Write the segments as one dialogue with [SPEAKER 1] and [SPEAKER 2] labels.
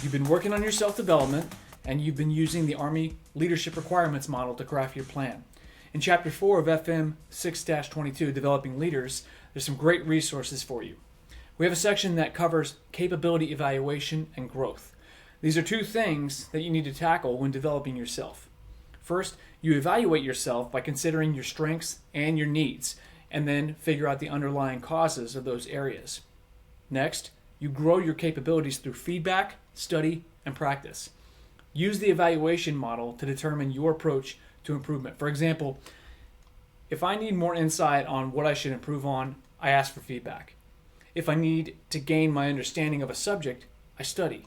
[SPEAKER 1] You've been working on your self-development, and you've been using the Army Leadership Requirements Model to craft your plan. In Chapter 4 of FM 6-22, Developing Leaders, there's some great resources for you. We have a section that covers capability evaluation and growth. These are two things that you need to tackle when developing yourself. First, you evaluate yourself by considering your strengths and your needs, and then figure out the underlying causes of those areas. Next, you grow your capabilities through feedback, study, and practice. Use the evaluation model to determine your approach to improvement. For example, if I need more insight on what I should improve on, I ask for feedback. If I need to gain my understanding of a subject, I study.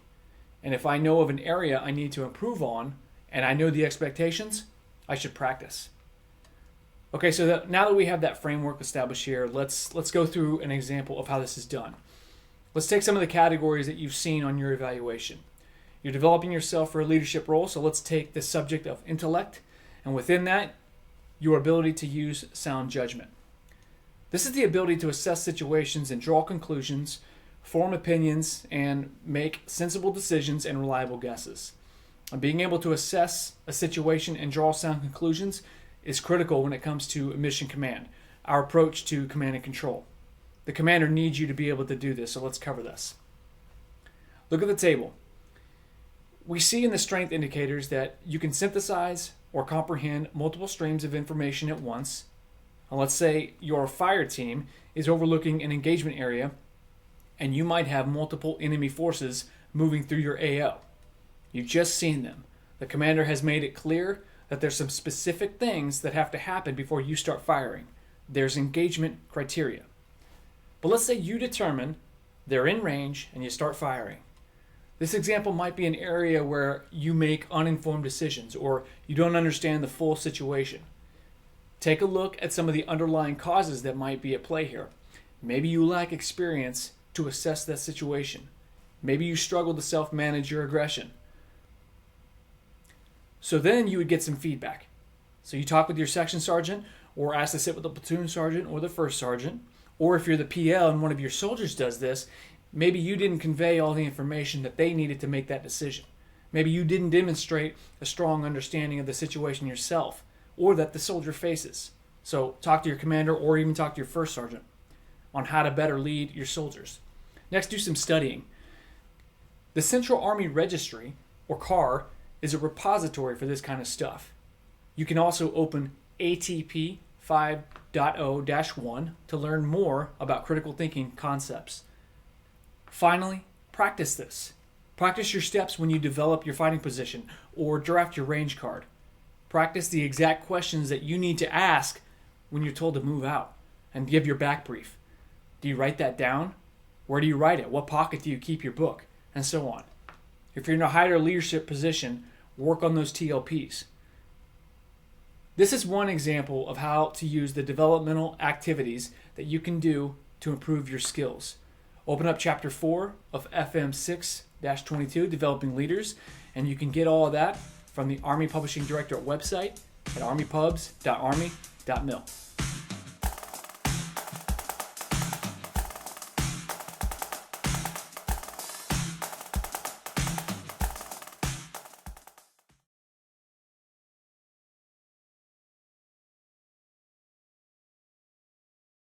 [SPEAKER 1] And if I know of an area I need to improve on, and I know the expectations, I should practice. Okay, so now that we have that framework established here, let's go through an example of how this is done. Let's take some of the categories that you've seen on your evaluation. You're developing yourself for a leadership role, so let's take the subject of intellect, and within that, your ability to use sound judgment. This is the ability to assess situations and draw conclusions, form opinions, and make sensible decisions and reliable guesses. And being able to assess a situation and draw sound conclusions is critical when it comes to mission command, our approach to command and control. The commander needs you to be able to do this, so let's cover this. Look at the table. We see in the strength indicators that you can synthesize or comprehend multiple streams of information at once. And let's say your fire team is overlooking an engagement area, and you might have multiple enemy forces moving through your AO. You've just seen them. The commander has made it clear that there's some specific things that have to happen before you start firing. There's engagement criteria. But let's say you determine they're in range and you start firing. This example might be an area where you make uninformed decisions or you don't understand the full situation. Take a look at some of the underlying causes that might be at play here. Maybe you lack experience to assess that situation. Maybe you struggle to self-manage your aggression. So then you would get some feedback. So you talk with your section sergeant, or ask to sit with the platoon sergeant or the first sergeant. Or if you're the PL and one of your soldiers does this, maybe you didn't convey all the information that they needed to make that decision. Maybe you didn't demonstrate a strong understanding of the situation yourself, or that the soldier faces. So talk to your commander or even talk to your first sergeant on how to better lead your soldiers. Next, do some studying. The Central Army Registry, or CAR, is a repository for this kind of stuff. You can also open ATP 5.0-1 to learn more about critical thinking concepts. Finally, practice this. Practice your steps when you develop your fighting position or draft your range card. Practice the exact questions that you need to ask when you're told to move out, and give your back brief. Do you write that down? Where do you write it? What pocket do you keep your book? And so on. If you're in a higher leadership position, work on those TLPs. This is one example of how to use the developmental activities that you can do to improve your skills. Open up Chapter 4 of FM 6-22, Developing Leaders, and you can get all of that from the Army Publishing Directorate website at armypubs.army.mil.